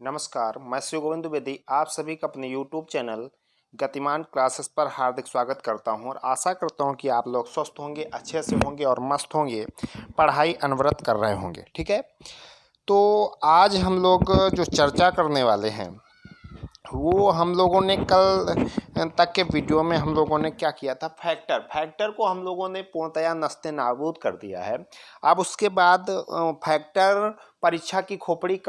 नमस्कार, मैं शिव गोविंद द्विवेदी आप सभी का अपने YouTube चैनल गतिमान क्लासेस पर हार्दिक स्वागत करता हूं और आशा करता हूं कि आप लोग स्वस्थ होंगे, अच्छे से होंगे और मस्त होंगे, पढ़ाई अनवरत कर रहे होंगे। ठीक है, तो आज हम लोग जो चर्चा करने वाले हैं वो हम लोगों ने कल तक के वीडियो में हम लोगों ने क्या किया था, फैक्टर को हम लोगों ने पूर्णतया नस्ते नाबूद कर दिया है। अब उसके बाद फैक्टर परीक्षा की खोपड़ी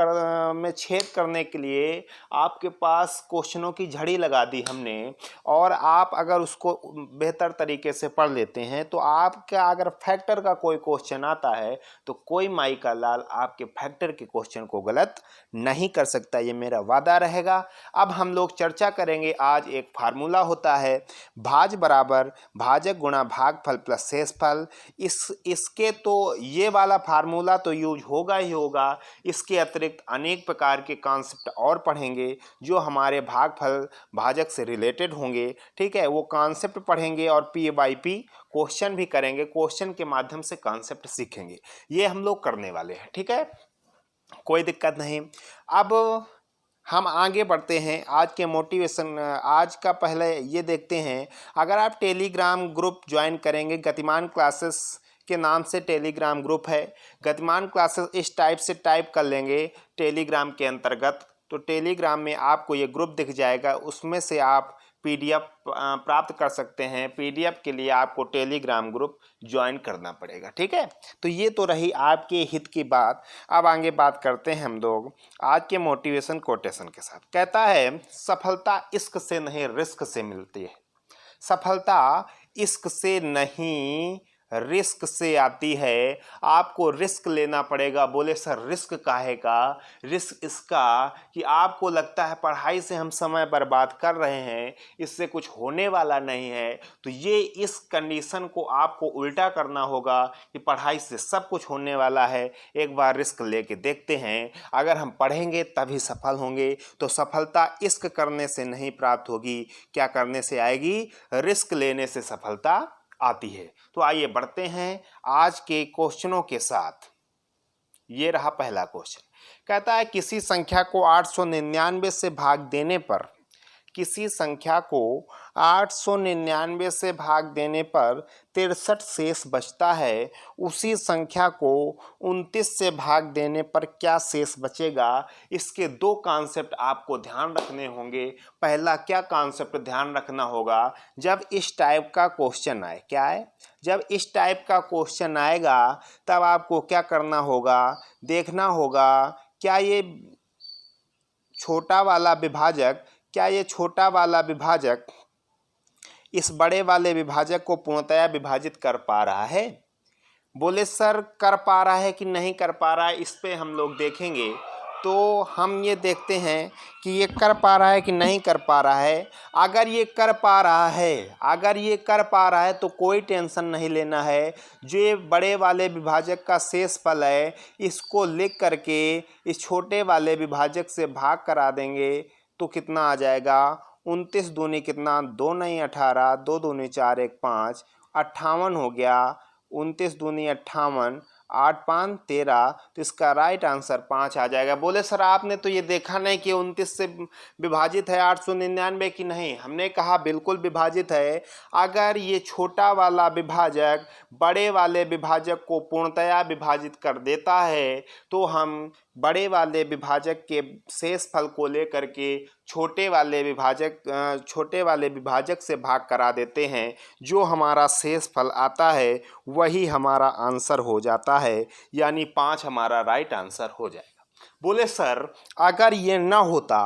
में छेद करने के लिए आपके पास क्वेश्चनों की झड़ी लगा दी हमने, और आप अगर उसको बेहतर तरीके से पढ़ लेते हैं तो आपका अगर फैक्टर का कोई क्वेश्चन आता है तो कोई माई का लाल आपके फैक्टर के क्वेश्चन को गलत नहीं कर सकता, ये मेरा वादा रहेगा। अब हम लोग चर्चा करेंगे। आज एक फार्मूला होता है, भाज बराबर भाजक गुणा भागफल प्लस शेषफल। इसके तो ये वाला फार्मूला तो यूज होगा ही होगा, इसके अतिरिक्त अनेक प्रकार के कॉन्सेप्ट और पढ़ेंगे जो हमारे भागफल भाजक से रिलेटेड होंगे। ठीक है, वो कॉन्सेप्ट पढ़ेंगे और पी बाई पी क्वेश्चन भी करेंगे, क्वेश्चन के माध्यम से कॉन्सेप्ट सीखेंगे। ये हम लोग करने वाले हैं। ठीक है, कोई दिक्कत नहीं। अब हम आगे बढ़ते हैं। आज के मोटिवेशन, आज का पहले ये देखते हैं। अगर आप टेलीग्राम ग्रुप ज्वाइन करेंगे, गतिमान क्लासेस के नाम से टेलीग्राम ग्रुप है। गतिमान क्लासेस इस टाइप से टाइप कर लेंगे टेलीग्राम के अंतर्गत, तो टेलीग्राम में आपको ये ग्रुप दिख जाएगा, उसमें से आप पीडीएफ प्राप्त कर सकते हैं। पीडीएफ के लिए आपको टेलीग्राम ग्रुप ज्वाइन करना पड़ेगा। ठीक है, तो ये तो रही आपके हित की बात। अब आगे बात करते हैं हम लोग आज के मोटिवेशन कोटेशन के साथ। कहता है, सफलता इश्क से नहीं रिस्क से मिलती है। सफलता इश्क से नहीं रिस्क से आती है। आपको रिस्क लेना पड़ेगा। बोले सर रिस्क काहे का? रिस्क इसका कि आपको लगता है पढ़ाई से हम समय बर्बाद कर रहे हैं, इससे कुछ होने वाला नहीं है, तो ये इस कंडीशन को आपको उल्टा करना होगा कि पढ़ाई से सब कुछ होने वाला है। एक बार रिस्क लेके देखते हैं, अगर हम पढ़ेंगे तभी सफल होंगे। तो सफलता इश्क करने से नहीं प्राप्त होगी, क्या करने से आएगी? रिस्क लेने से सफलता आती है। तो आइए बढ़ते हैं आज के क्वेश्चनों के साथ। ये रहा पहला क्वेश्चन। कहता है, किसी संख्या को 899 से भाग देने पर, किसी संख्या को 899 से भाग देने पर 63 शेष बचता है। उसी संख्या को 29 से भाग देने पर क्या शेष बचेगा? इसके दो कॉन्सेप्ट आपको ध्यान रखने होंगे। पहला क्या कॉन्सेप्ट ध्यान रखना होगा? जब इस टाइप का क्वेश्चन आए, क्या है, जब इस टाइप का क्वेश्चन आएगा तब आपको क्या करना होगा? देखना होगा क्या ये छोटा वाला विभाजक, क्या ये छोटा वाला विभाजक इस बड़े वाले विभाजक को पूर्णतया विभाजित कर पा रहा है? बोले सर कर पा रहा है कि नहीं कर पा रहा है, इस पे हम लोग देखेंगे। तो हम ये देखते हैं कि ये कर पा रहा है कि नहीं कर पा रहा है। अगर ये कर पा रहा है, अगर ये कर पा रहा है तो कोई टेंशन नहीं लेना है। जो ये बड़े वाले विभाजक का शेषफल है, इसको लिख करके इस छोटे वाले विभाजक से भाग करा देंगे तो कितना आ जाएगा? 29 दूनी कितना? 2 नहीं 18, 2 दूनी 4 1 5, 58 हो गया। 29 दूनी 58, 8 5 13, तो इसका राइट आंसर 5 आ जाएगा। बोले सर आपने तो ये देखा नहीं कि 29 से विभाजित है 899 की? नहीं, हमने कहा बिल्कुल विभाजित है। अगर ये छोटा वाला विभाजक बड़े वाले विभाजक को पूर्णतया विभाजित कर देता है तो हम बड़े वाले विभाजक के शेषफल को लेकर के छोटे वाले विभाजक से भाग करा देते हैं। जो हमारा शेषफल आता है वही हमारा आंसर हो जाता है, यानी 5 हमारा राइट आंसर हो जाएगा। बोले सर अगर ये ना होता,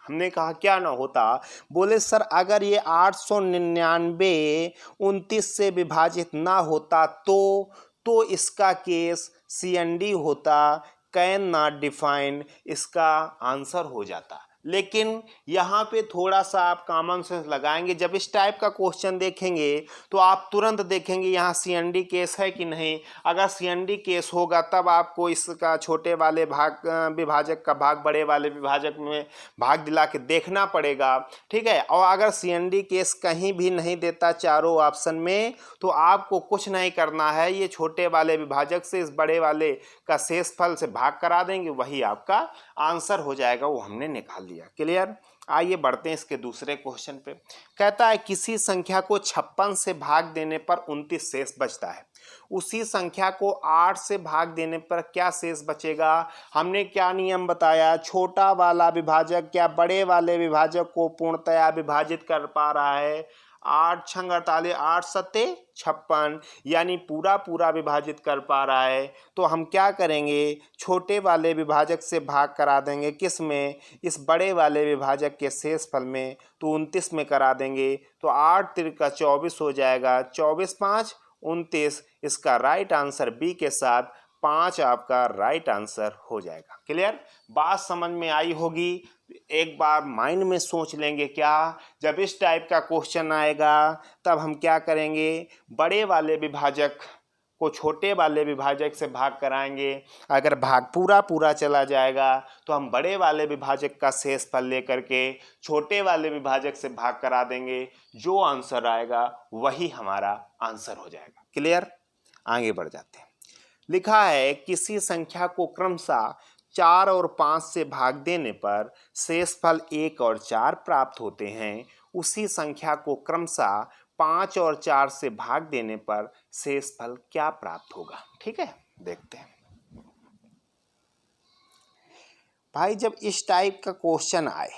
हमने कहा क्या ना होता? बोले सर अगर ये 899 29 से विभाजित ना होता तो इसका केस CND होता, कैन नॉट डिफाइन, इसका आंसर हो जाता। लेकिन यहाँ पे थोड़ा सा आप कॉमन सेंस लगाएंगे। जब इस टाइप का क्वेश्चन देखेंगे तो आप तुरंत देखेंगे यहाँ सीएनडी केस है कि नहीं। अगर सीएनडी केस होगा तब आपको इसका छोटे वाले भाग विभाजक का भाग बड़े वाले विभाजक में भाग दिला के देखना पड़ेगा, ठीक है। और अगर सीएनडी केस कहीं भी नहीं देता चारों ऑप्शन में तो आपको कुछ नहीं करना है, ये छोटे वाले विभाजक से इस बड़े वाले का शेषफल से भाग करा देंगे, वही आपका आंसर हो जाएगा, वो हमने निकाल लिया। क्लियर। आइए बढ़ते हैं इसके दूसरे क्वेश्चन पे। कहता है किसी संख्या को 56 से भाग देने पर 29 शेष बचता है, उसी संख्या को 8 से भाग देने पर क्या शेष बचेगा। हमने क्या नियम बताया, छोटा वाला विभाजक क्या बड़े वाले विभाजक को पूर्णतया विभाजित कर पा रहा है। 8 छंग 48, 8 सत्ते 56, यानी पूरा पूरा विभाजित कर पा रहा है। तो हम क्या करेंगे, छोटे वाले विभाजक से भाग करा देंगे, किस में, इस बड़े वाले विभाजक के शेषफल में, तो 29 में करा देंगे। तो 8 तिरका 24 हो जाएगा, 24 5 29। इसका राइट आंसर बी के साथ 5 आपका राइट आंसर हो जाएगा। क्लियर। बात समझ में आई होगी। एक बार माइंड में सोच लेंगे क्या, जब इस टाइप का क्वेश्चन आएगा तब हम क्या करेंगे, बड़े वाले विभाजक को छोटे वाले विभाजक से भाग कराएंगे। अगर भाग पूरा पूरा चला जाएगा तो हम बड़े वाले विभाजक का शेषफल लेकर के छोटे वाले विभाजक से भाग करा देंगे, जो आंसर आएगा वही हमारा आंसर हो जाएगा। क्लियर। आगे बढ़ जाते हैं। लिखा है किसी संख्या को क्रमशः 4 और 5 से भाग देने पर शेषफल 1 और 4 प्राप्त होते हैं, उसी संख्या को क्रमशः 5 और 4 से भाग देने पर शेषफल क्या प्राप्त होगा। ठीक है, देखते हैं भाई। जब इस टाइप का क्वेश्चन आए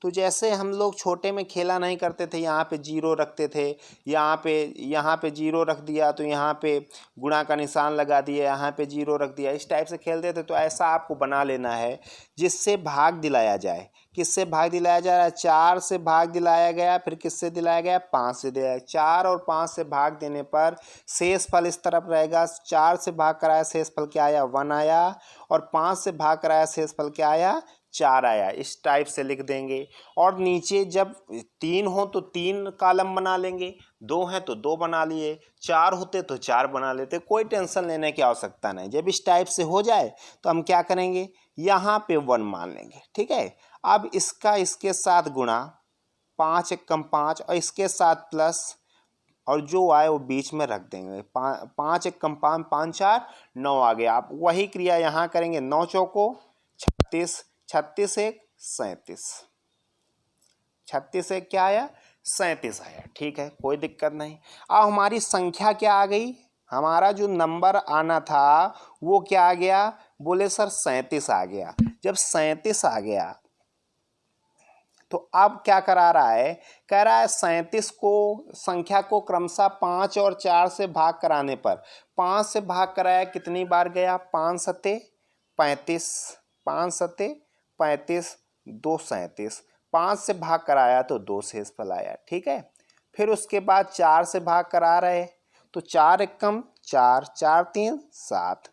तो जैसे हम लोग छोटे में खेला नहीं करते थे, यहाँ पे जीरो रखते थे, यहाँ पे जीरो रख दिया तो यहाँ पे गुणा का निशान लगा दिया, यहाँ पे जीरो रख दिया, इस टाइप से खेलते थे। तो ऐसा आपको बना लेना है जिससे भाग दिलाया जाए। किससे भाग दिलाया जा रहा है, 4 से भाग दिलाया गया, फिर किससे दिलाया गया, 5 से दिलाया। 4 और 5 से भाग देने पर शेषफल इस तरफ रहेगा। 4 से भाग कराया, शेषफल क्या आया, 1 आया, और 5 से भाग कराया, शेषफल क्या आया, 4 आया। इस टाइप से लिख देंगे। और नीचे जब 3 हो तो 3 कॉलम बना लेंगे, 2 हैं तो 2 बना लिए, 4 होते तो 4 बना लेते, कोई टेंशन लेने की आवश्यकता नहीं। जब इस टाइप से हो जाए तो हम क्या करेंगे, यहाँ पे 1 मान लेंगे। ठीक है। अब इसका इसके साथ गुणा, 5 एकम 5, और इसके साथ प्लस, और जो आए वो बीच में रख देंगे। 5 एकम 5, 5 4 9 आ गया। आप वही क्रिया यहाँ करेंगे, 9 चौको 36, 36 एक 37, 36 एक क्या आया, 37 आया। ठीक है, कोई दिक्कत नहीं। अब हमारी संख्या क्या आ गई, हमारा जो नंबर आना था वो क्या आ गया, बोले सर 37 आ गया। जब 37 आ गया तो अब क्या करा रहा है, कह रहा है 37 को संख्या को क्रमशः 5 और 4 से भाग कराने पर, 5 से भाग कराया कितनी बार गया, 5 सत्ते 35, 5 सत्ते 35, 2 37, 5 से भाग कराया तो 2 शेषफल आया। ठीक है। फिर उसके बाद 4 से भाग करा रहे तो 4 एकम 4, 4 3 7।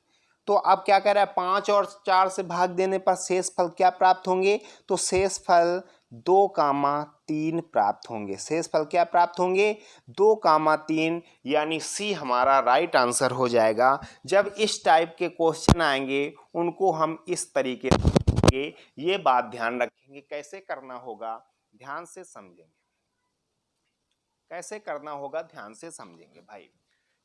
तो अब क्या कह रहा है, 5 और 4 से भाग देने पर शेषफल क्या प्राप्त होंगे, तो शेषफल 2,3 प्राप्त होंगे। शेषफल क्या प्राप्त होंगे, 2,3, यानी सी हमारा राइट आंसर हो जाएगा। जब इस टाइप के क्वेश्चन आएंगे उनको हम इस तरीके से, ये बात ध्यान रखेंगे, कैसे करना होगा ध्यान से समझेंगे, कैसे करना होगा ध्यान से समझेंगे भाई।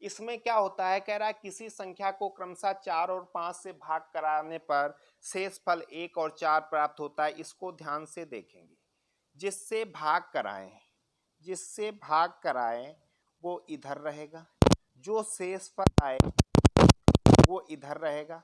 इसमें क्या होता है, कह रहा है किसी संख्या को क्रमशः 4 और 5 से भाग कराने पर शेषफल 1 और 4 प्राप्त होता है। इसको ध्यान से देखेंगे। जिससे भाग कराएं, जिससे भाग कराएं वो इधर रहेगा, जो शेषफल आए वो इधर रहेगा।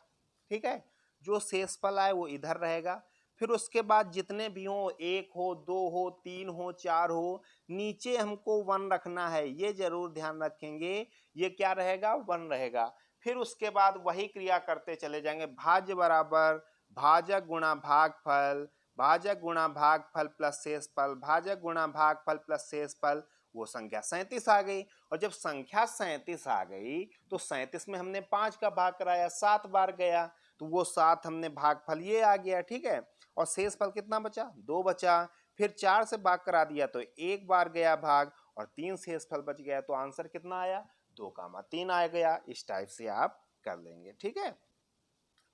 ठीक है, जो शेषफल आए वो इधर रहेगा। फिर उसके बाद जितने भी हो, 1 हो 2 हो 3 हो 4 हो, नीचे हमको 1 रखना है, ये जरूर ध्यान रखेंगे। ये क्या रहेगा, 1 रहेगा। फिर उसके बाद वही क्रिया करते चले जाएंगे, भाज्य बराबर भाजक गुणा भागफल, भाजक गुणा भागफल प्लस शेषफल, भाजक गुणा भागफल प्लस शेषफल। वो संख्या 37 आ गई। और जब संख्या 37 आ गई तो 37 में हमने 5 का भाग कराया, 7 बार गया तो वो 7 हमने भागफल ये आ गया। ठीक है। और शेषफल कितना बचा, 2 बचा। फिर 4 से भाग करा दिया तो एक बार गया भाग और 3 शेषफल बच गया, तो आंसर कितना आया, 2,3 आ गया। इस टाइप से आप कर लेंगे। ठीक है,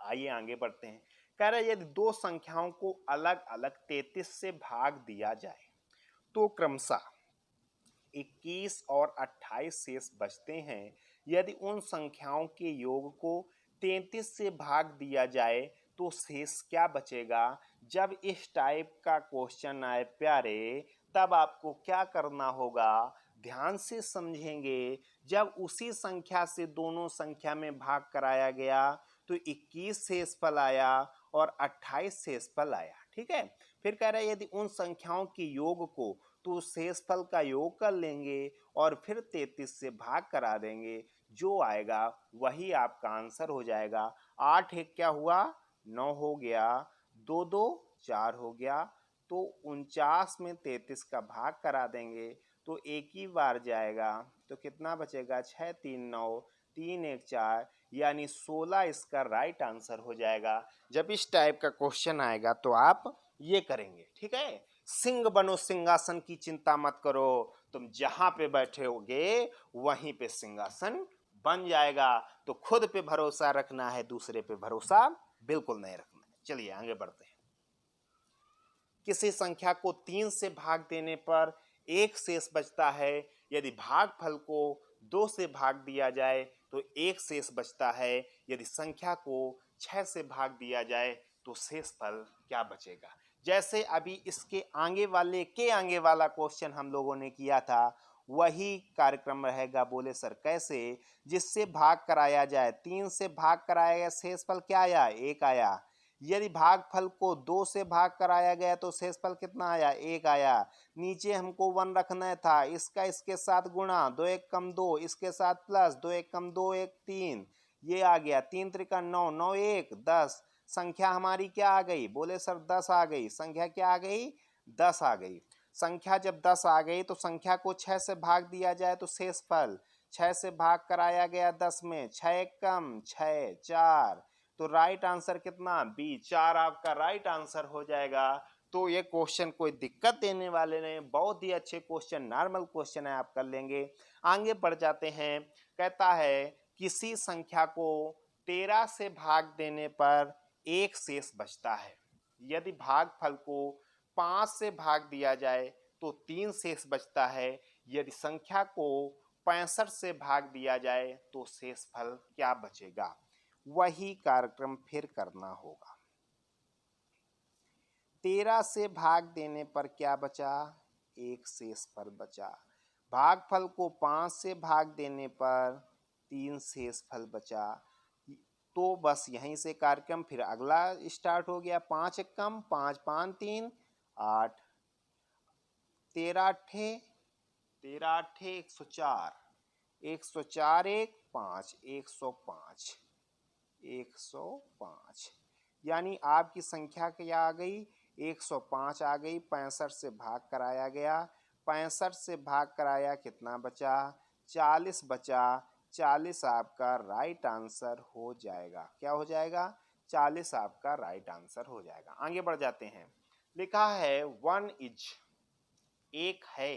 आइए आगे बढ़ते हैं। कह रहे यदि दो संख्याओं को अलग अलग 33 से भाग दिया जाए तो क्रमशः 21 और 28 शेष बचते हैं। यदि उन संख्याओं के योग को 33 से भाग दिया जाए तो शेष क्या बचेगा। जब इस टाइप का क्वेश्चन आए प्यारे, तब आपको क्या करना होगा, ध्यान से समझेंगे। जब उसी संख्या से दोनों संख्या में भाग कराया गया तो 21 शेषफल आया और 28 शेषफल आया। ठीक है, फिर कह रहा है यदि उन संख्याओं के योग को तो शेषफल का योग कर लेंगे और फिर 33 से भाग करा देंगे, जो आएगा वही आपका आंसर हो जाएगा। 8 एक क्या हुआ, 9 हो गया, 2 2 4 हो गया, तो 49 में 33 का भाग करा देंगे तो एक ही बार जाएगा, तो कितना बचेगा, 6 3 9 3 1 4, यानी 16 इसका राइट आंसर हो जाएगा। जब इस टाइप का क्वेश्चन आएगा तो आप ये करेंगे। ठीक है, सिंह बनो सिंहासन की चिंता मत करो, तुम जहां पे बैठे होगे वहीं पे सिंहासन बन जाएगा। तो खुद पे भरोसा रखना है, दूसरे पे भरोसा बिल्कुल नहीं रखना है। चलिए आगे बढ़ते हैं। किसी संख्या को 3 से भाग देने पर एक शेष बचता है। यदि भागफल को 2 से भाग दिया जाए तो एक शेष बचता है। यदि संख्या को 6 से भाग दिया जाए तो शेषफल क्या बचेगा। जैसे अभी इसके आगे वाला क्वेश्चन हम लोगों ने किया था, वही कार्यक्रम रहेगा। बोले सर कैसे, जिससे भाग कराया जाए, 3 से भाग कराया गया, शेषफल क्या आया, 1 आया। यदि भागफल को 2 से भाग कराया गया तो शेषफल कितना आया, 1 आया। नीचे हमको 1 रखना था, इसका इसके साथ गुणा, 2 1 कम 2, इसके साथ प्लस, 2 1 कम 2 1 3, ये आ गया, 3 त्रिका 9, 9 1 10। संख्या हमारी क्या आ गई, बोले सर 10 आ गई। संख्या क्या आ गई, 10 आ गई। संख्या जब 10 आ गई तो संख्या को 6 से भाग दिया जाए तो शेषफल, 6 से भाग कराया गया 10 में, 6 1 कम 6 4, तो राइट आंसर कितना, बी 4 आपका राइट आंसर हो जाएगा। तो ये क्वेश्चन कोई दिक्कत देने वाले नहीं, बहुत ही अच्छे क्वेश्चन, नॉर्मल क्वेश्चन है, आप कर लेंगे। आगे बढ़ जाते हैं। कहता है किसी संख्या को 13 से भाग देने पर एक शेष बचता है। यदि भागफल को 5 से भाग दिया जाए तो 3 शेष बचता है। यदि संख्या को 65 से भाग दिया जाए तो शेषफल क्या बचेगा। वही कार्यक्रम फिर करना होगा। 13 से भाग देने पर क्या बचा, एक शेषफल बचा। भागफल को 5 से भाग देने पर 3 शेषफल बचा। तो बस यहीं से कार्यक्रम फिर अगला स्टार्ट हो गया। 5 1 कम 5 5 3 8, 13 अट्ठे 104, 104 1 5 105, 105, यानी आपकी संख्या क्या आ गई, 105 आ गई। 65 से भाग कराया गया, 65 से भाग कराया, कितना बचा, 40 बचा। 40 आपका राइट आंसर हो जाएगा। क्या हो जाएगा, 40 आपका राइट आंसर हो जाएगा। आगे बढ़ जाते हैं। लिखा है 1 इज, एक है,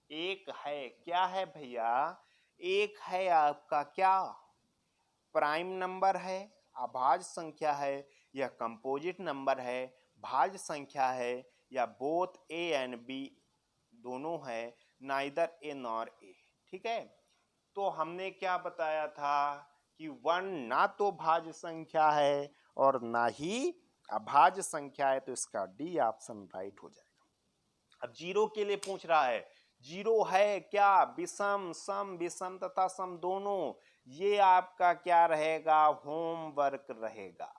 एक है, क्या है भैया, एक है आपका क्या, प्राइम नंबर है, अभाज्य संख्या है, यह कंपोजिट नंबर है, भाज्य संख्या है, या बोथ ए एंड बी दोनों है, नाइदर ए नॉर ए। ठीक है, तो हमने क्या बताया था कि 1 ना तो भाज्य संख्या है और ना ही अभाज्य संख्या है, तो इसका डी ऑप्शन राइट हो जाएगा। अब जीरो के लिए पूछ रहा है, जीरो है क्या, विषम, सम, विषम तथा सम दोनों, ये आपका क्या रहेगा, होमवर्क रहेगा।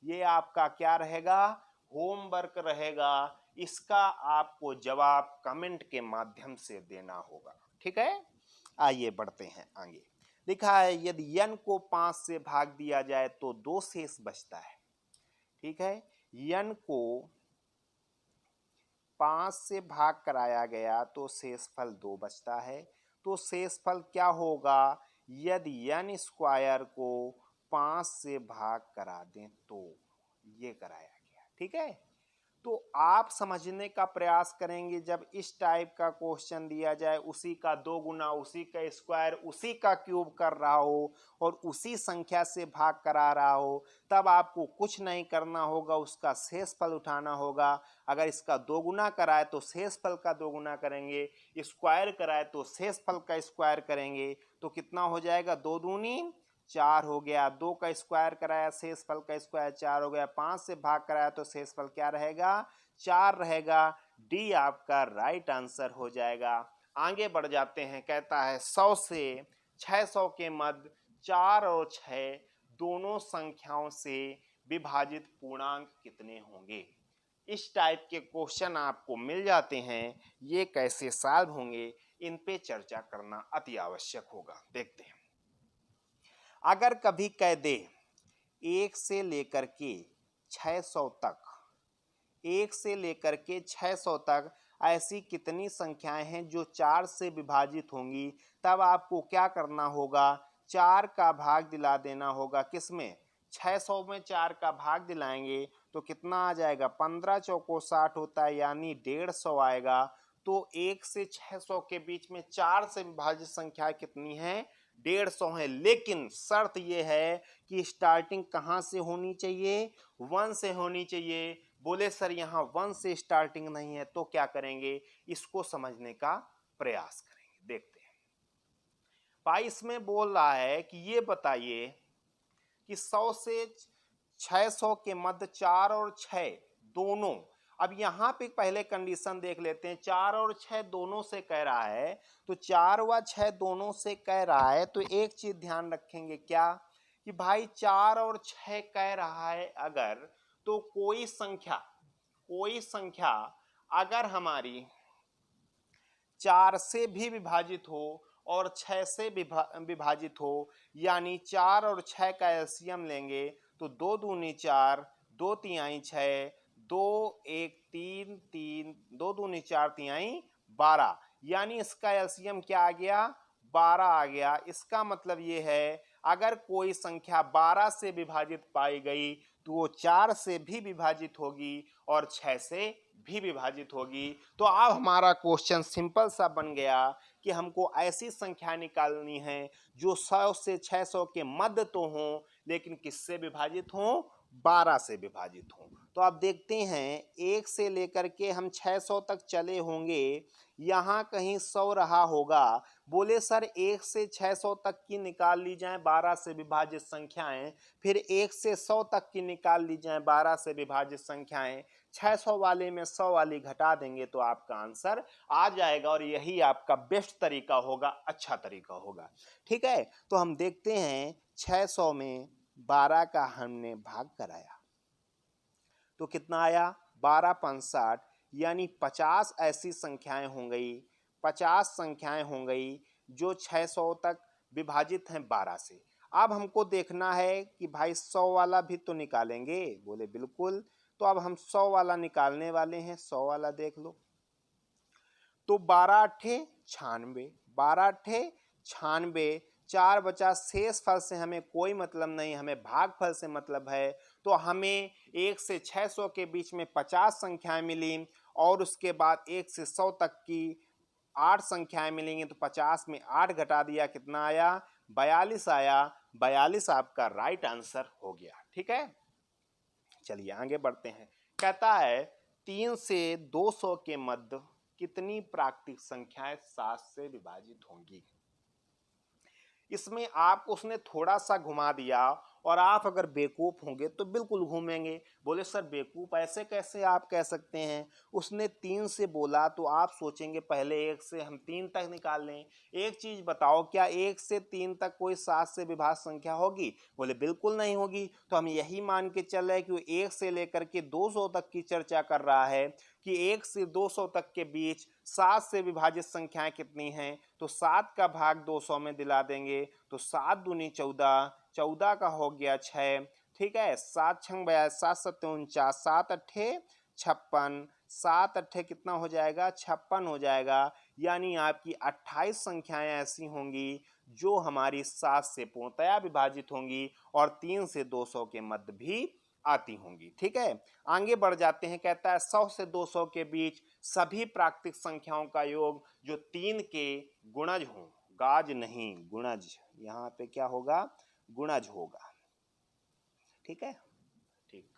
ये आपका क्या रहेगा, होमवर्क रहेगा। इसका आपको जवाब कमेंट के माध्यम से देना होगा। ठीक है, आइए बढ़ते हैं आगे। लिखा है यदि n को 5 से भाग दिया जाए तो 2 शेष बचता है। ठीक है, n को 5 से भाग कराया गया तो शेषफल 2 बचता है। तो शेषफल क्या होगा, यदि n स्क्वायर को 5 से भाग करा दें तो, ये कराया गया। ठीक है। तो आप समझने का प्रयास करेंगे जब इस टाइप का क्वेश्चन दिया जाए, उसी का 2 गुना, उसी का स्क्वायर, उसी का क्यूब कर रहा हो और उसी संख्या से भाग करा रहा हो, तब आपको कुछ नहीं करना होगा, उसका शेषफल उठाना होगा। अगर इसका 2 गुना कराए तो शेषफल का 2 गुना करेंगे, स्क्वायर कराए तो शेषफल का स्क्वायर करेंगे। तो कितना हो जाएगा, 2 दूनी 4 हो गया, 2 का स्क्वायर कराया शेषफल का स्क्वायर 4 हो गया, 5 से भाग कराया तो शेषफल क्या रहेगा, 4 रहेगा। डी आपका राइट आंसर हो जाएगा। आगे बढ़ जाते हैं, कहता है 100 से 600 के मध्य 4 और 6 दोनों संख्याओं से विभाजित पूर्णांक कितने होंगे। इस टाइप के क्वेश्चन आपको मिल जाते हैं, ये कैसे सॉल्व होंगे, इन पे चर्चा करना अति आवश्यक होगा। देखते हैं, अगर कभी कह दे 1 से लेकर के 600 तक, 1 से लेकर के 600 तक ऐसी कितनी संख्याएं हैं जो 4 से विभाजित होंगी, तब आपको क्या करना होगा, 4 का भाग दिला देना होगा। किसमें, 600 में 4 का भाग दिलाएंगे तो कितना आ जाएगा, 15 चौको 60 होता है, यानी 150 आएगा। तो 1 से 600 के बीच में 4 से विभाजित संख्या कितनी है, 150 है। लेकिन शर्त यह है कि स्टार्टिंग कहाँ से होनी चाहिए, 1 से होनी चाहिए। बोले सर यहाँ 1 से स्टार्टिंग नहीं है, तो क्या करेंगे, इसको समझने का प्रयास करेंगे। देखते हैं, भाई इसमें बोल रहा है कि ये बताइए कि 100 से 600 के मध्य 4 और 6 दोनों, अब यहां पे पहले कंडीशन देख लेते हैं, 4 और 6 दोनों से कह रहा है, तो 4 व 6 दोनों से कह रहा है, तो एक चीज ध्यान रखेंगे क्या, कि भाई 4 और 6 कह रहा है अगर, तो कोई संख्या अगर हमारी 4 से भी विभाजित हो और 6 से विभाजित हो, यानी 4 और 6 का एलसीएम लेंगे तो 2 दूनी 4, 2 तिहाई 6, 2 1 3 3, 2 दूनी 4 तिहाई 12, यानी इसका एलसीएम क्या आ गया, 12 आ गया। इसका मतलब ये है अगर कोई संख्या 12 से विभाजित पाई गई तो वो 4 से भी विभाजित होगी और 6 से भी विभाजित होगी। तो अब हमारा क्वेश्चन सिंपल सा बन गया कि हमको ऐसी संख्या निकालनी है जो 100 से 600 के मध्य तो हो, लेकिन किससे विभाजित हो, 12 से विभाजित हो। तो आप देखते हैं 1 से लेकर के हम 600 तक चले होंगे, यहाँ कहीं 100 रहा होगा। बोले सर 1 से 600 तक की निकाल ली जाए 12 से विभाजित संख्याएं, फिर 1 से 100 तक की निकाल ली जाए 12 से विभाजित संख्याएं, 600 वाले में 100 वाली घटा देंगे तो आपका आंसर आ जाएगा, और यही आपका बेस्ट तरीका होगा, अच्छा तरीका होगा। ठीक है, तो हम देखते हैं 600 में 12 का हमने भाग कराया तो कितना आया, 12 पंच 60, यानी 50 ऐसी संख्याएं हो गई, 50 संख्याएं हो गई जो 600 तक विभाजित हैं 12 से। अब हमको देखना है कि भाई 100 वाला भी तो निकालेंगे, बोले बिल्कुल। तो अब हम 100 वाला निकालने वाले हैं, 100 वाला देख लो। तो 12 अट्ठे 96, 12 अट्ठे 96, 4 बचा, शेष फल से हमें कोई मतलब नहीं, हमें भागफल से मतलब है। तो हमें 1 से 600 के बीच में 50 संख्याएं मिली और उसके बाद 1 से 100 तक की 8 संख्याएं मिलेंगी, तो 50 में 8 घटा दिया, कितना आया, 42 आया। 42 आपका राइट आंसर हो गया। ठीक है, चलिए आगे बढ़ते हैं। कहता है 3 से 200 के मध्य कितनी प्राकृतिक संख्याएं 7 से विभाजित होंगी। इसमें आप उसने थोड़ा सा घुमा दिया और आप अगर बेवकूफ़ होंगे तो बिल्कुल घूमेंगे। बोले सर बेवकूफ़ ऐसे कैसे आप कह सकते हैं, उसने 3 से बोला तो आप सोचेंगे पहले 1 से हम 3 तक निकाल लें। एक चीज़ बताओ, क्या 1 से 3 तक कोई 7 से विभाज्य संख्या होगी, बोले बिल्कुल नहीं होगी। तो हम यही मान के चल रहे हैं कि वो 1 से लेकर के 200 तक की चर्चा कर रहा है कि 1 से 200 तक के बीच 7 से विभाजित संख्याएं कितनी हैं, तो 7 का भाग 200 में दिला देंगे तो 7 दूनी 14, 14 का हो गया 6। ठीक है, 7 छंग 42, 7 सत्ते 49, 7 अट्ठे 56, 7 अट्ठे कितना हो जाएगा, 56 हो जाएगा। यानी आपकी 28 संख्याएं ऐसी होंगी जो हमारी 7 से पूर्णतया विभाजित होंगी और 3 से 200 के मध्य भी आती होंगी। ठीक है, आगे बढ़ जाते हैं। कहता है 100 से 200 के बीच सभी प्राकृतिक संख्याओं का योग जो 3 के गुणज हों, गाज नहीं गुणज, यहाँ पे क्या होगा, गुणज होगा। ठीक है, ठीक।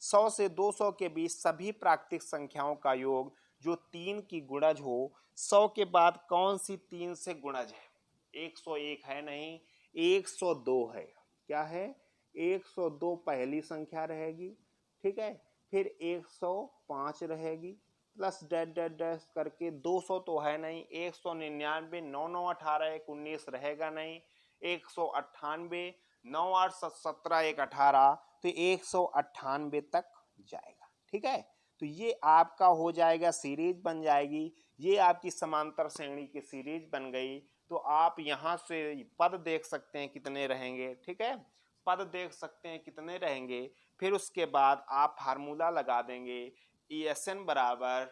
100 से 200 के बीच सभी प्राकृतिक संख्याओं का योग जो 3 की गुणज हो। 100 के बाद कौन सी 3 से गुणज है? 101 है नहीं, 102 है। क्या है? 102 पहली संख्या रहेगी। ठीक है, फिर 105 रहेगी, प्लस डैश डैश डैश करके 200 तो है नहीं, 199, 9 9 18 1 19 रहेगा नहीं, 198, 9 8 17 1 18, तो 198 तक जाएगा। ठीक है, तो ये आपका हो जाएगा, सीरीज बन जाएगी। ये आपकी समांतर श्रेणी की सीरीज बन गई। तो आप यहाँ से पद देख सकते हैं कितने रहेंगे। ठीक है, पद देख सकते हैं कितने रहेंगे। फिर उसके बाद आप फार्मूला लगा देंगे, एन बराबर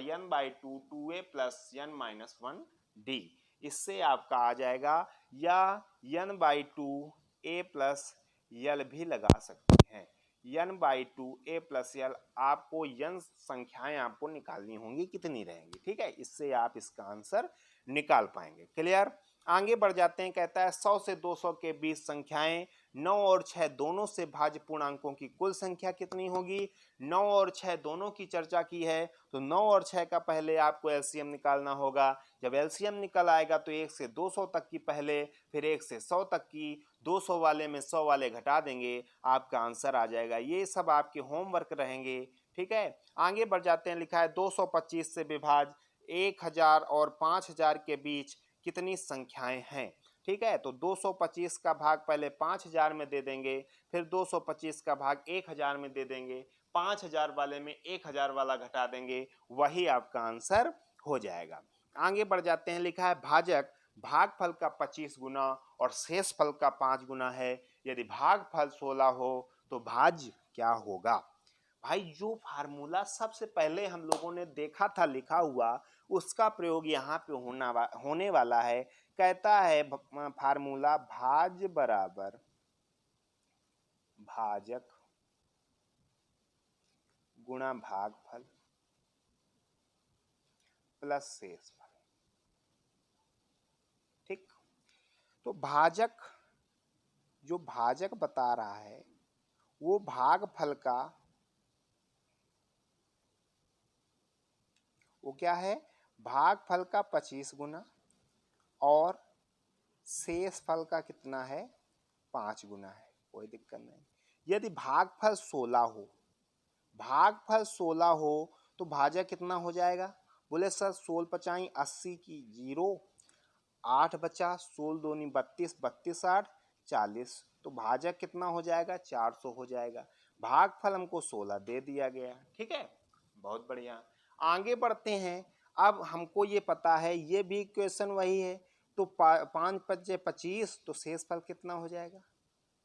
n by two a plus n minus 1 d. इससे आपका आ जाएगा, या n by two a plus l भी लगा सकते हैं। N by two a plus l, आपको एन संख्याएं आपको निकालनी होंगी, कितनी रहेंगी। ठीक है, इससे आप इसका आंसर निकाल पाएंगे। क्लियर? आगे बढ़ जाते हैं। कहता है 100 से 200 के बीच संख्याएं 9 और 6 दोनों से भाज्य पूर्णांकों की कुल संख्या कितनी होगी। 9 और 6 दोनों की चर्चा की है, तो 9 और 6 का पहले आपको एलसीएम निकालना होगा। जब एलसीएम निकल आएगा तो 1 से 200 तक की पहले, फिर 1 से 100 तक की, 200 वाले में 100 वाले घटा देंगे, आपका आंसर आ जाएगा। ये सब आपके होमवर्क रहेंगे। ठीक है, आगे बढ़ जाते हैं। लिखा है 225 से विभाज्य 1000 और 5000 के बीच कितनी संख्याएं हैं। ठीक है, तो 225 का भाग पहले 5000 में दे देंगे, फिर 225 का भाग 1000 में दे देंगे, 5000 वाले में 1000 वाला घटा देंगे, वही आपका आंसर हो जाएगा। आगे बढ़ जाते हैं। लिखा है भाजक भागफल का 25 गुना और शेषफल का 5 गुना है। यदि भागफल 16 हो तो भाज्य क्या होगा। भाई, जो फार्मूला सबसे पहले हम लोगों ने देखा था लिखा हुआ, उसका प्रयोग यहाँ पे होने वाला है। कहता है फार्मूला भाज्य बराबर भाजक गुणा भागफल प्लस शेषफल। ठीक, तो भाजक, जो भाजक बता रहा है वो भागफल का, वो क्या है, भागफल का 25 गुना और शेषफल का कितना है, 5 गुना है। कोई दिक्कत नहीं। यदि भागफल 16 हो, भागफल 16 हो तो भाजक कितना हो जाएगा। बोले सर 16 पचाई 80 की 0, 8 बचा, 16 दूनी 32, 32 8 40, तो भाजक कितना हो जाएगा, 400 हो जाएगा। भागफल हमको 16 दे दिया गया। ठीक है, बहुत बढ़िया। आगे बढ़ते हैं। अब हमको ये पता है, ये भी इक्वेशन वही है, तो 5 पच्चे 25, तो शेषफल कितना हो जाएगा,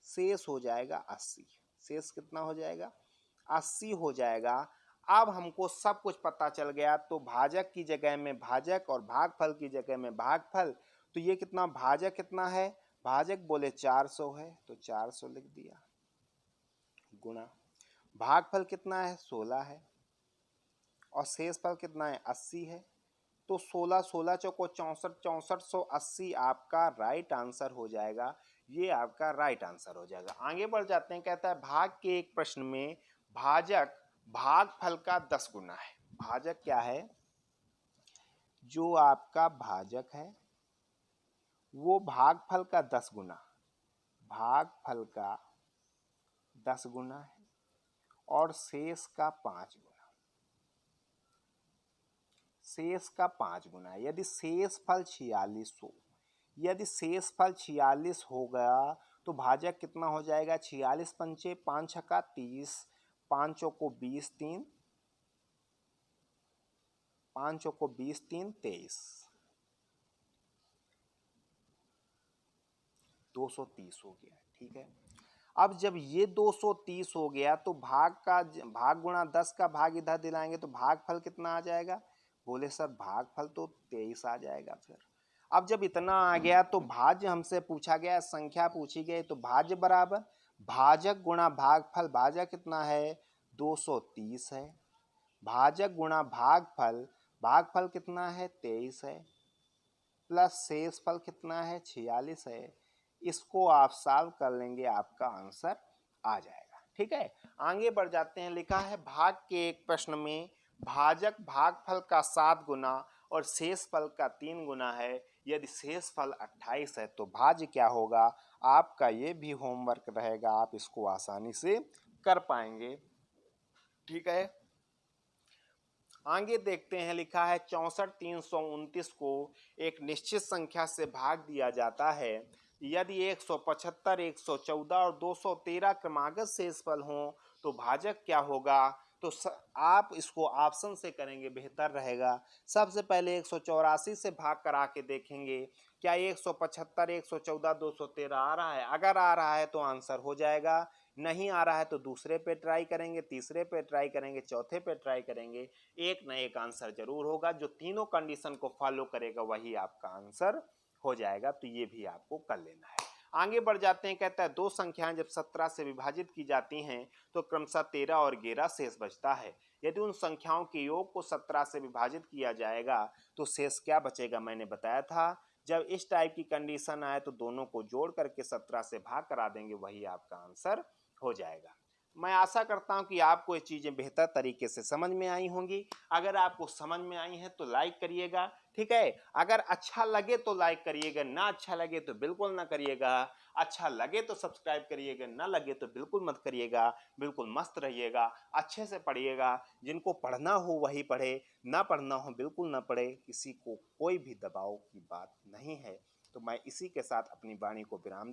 शेष हो जाएगा 80। शेष कितना हो जाएगा, 80 हो जाएगा। अब हमको सब कुछ पता चल गया, तो भाजक की जगह में भाजक और भागफल की जगह में भागफल। तो ये कितना, भाजक कितना है, भाजक बोले 400 है तो 400 लिख दिया, गुणा भागफल कितना है, 16 है, और शेषफल कितना है, 80 है। तो 16 16 चौको 64, 6480 आपका राइट आंसर हो जाएगा। ये आपका राइट आंसर हो जाएगा। आगे बढ़ जाते हैं। कहता है भाग के एक प्रश्न में भाजक भागफल का 10 गुना है। भाजक क्या है, जो आपका भाजक है वो भागफल का 10 गुना, भागफल का 10 गुना है और शेष का 5 गुना, शेष का 5 गुना है। यदि शेषफल 46 हो, यदि शेषफल 46 हो गया तो भाजक कितना हो जाएगा, 46 पंचे 5 छक्का 30, 5 चौको 20 3, 5 चौको 20 3 23, 230 हो गया। ठीक है, अब जब ये 230 हो गया तो भाग गुणा 10 का भाग इधर दिलाएंगे तो भागफल कितना आ जाएगा। बोले सर भागफल तो 23 आ जाएगा। फिर अब जब इतना आ गया तो भाज्य हमसे पूछा गया, संख्या पूछी गई, तो भाज्य बराबर भाजक गुणा भागफल। भाजक कितना है 230 है, भाजक गुणा भागफल, भागफल कितना है 23 है, प्लस शेषफल कितना है 46 है। इसको आप सॉल्व कर लेंगे, आपका आंसर आ जाएगा। ठीक है, आगे बढ़ जाते हैं। लिखा है भाग के एक प्रश्न में भाजक भागफल का 7 गुना और शेषफल का 3 गुना है। यदि शेषफल 28 है तो भाज्य क्या होगा। आपका ये भी होमवर्क रहेगा, आप इसको आसानी से कर पाएंगे। ठीक है, आगे देखते हैं। लिखा है 64 329 को एक निश्चित संख्या से भाग दिया जाता है। यदि 175 114 और 213 क्रमागत शेषफल हों तो भाजक क्या होगा। तो आप इसको ऑप्शन से करेंगे, बेहतर रहेगा। सबसे पहले 184 से भाग करा के देखेंगे क्या 175 114 213 आ रहा है। अगर आ रहा है तो आंसर हो जाएगा, नहीं आ रहा है तो दूसरे पे ट्राई करेंगे, तीसरे पे ट्राई करेंगे, चौथे पे ट्राई करेंगे। एक न एक आंसर जरूर होगा। जो तीनों कंडीशन को फॉलो करेगा वही आपका आंसर हो जाएगा। तो ये भी आपको कर लेना है। आगे बढ़ जाते हैं। कहता है दो संख्याएं जब 17 से विभाजित की जाती हैं तो क्रमशः 13 और 11 शेष बचता है। यदि उन संख्याओं के योग को 17 से विभाजित किया जाएगा तो शेष क्या बचेगा। मैंने बताया था जब इस टाइप की कंडीशन आए तो दोनों को जोड़ करके 17 से भाग करा देंगे, वही आपका आंसर हो जाएगा। मैं आशा करता हूं कि आपको ये चीजें बेहतर तरीके से समझ में आई होंगी। अगर आपको समझ में आई हैं तो लाइक करिएगा। ठीक है, अगर अच्छा लगे तो लाइक करिएगा, ना अच्छा लगे तो बिल्कुल ना करिएगा। अच्छा लगे तो सब्सक्राइब करिएगा, ना लगे तो बिल्कुल मत करिएगा। बिल्कुल मस्त रहिएगा, अच्छे से पढ़िएगा। जिनको पढ़ना हो वही पढ़े, ना पढ़ना हो बिल्कुल ना पढ़े। किसी को कोई भी दबाव की बात नहीं है। तो मैं इसी के साथ अपनी वाणी को विराम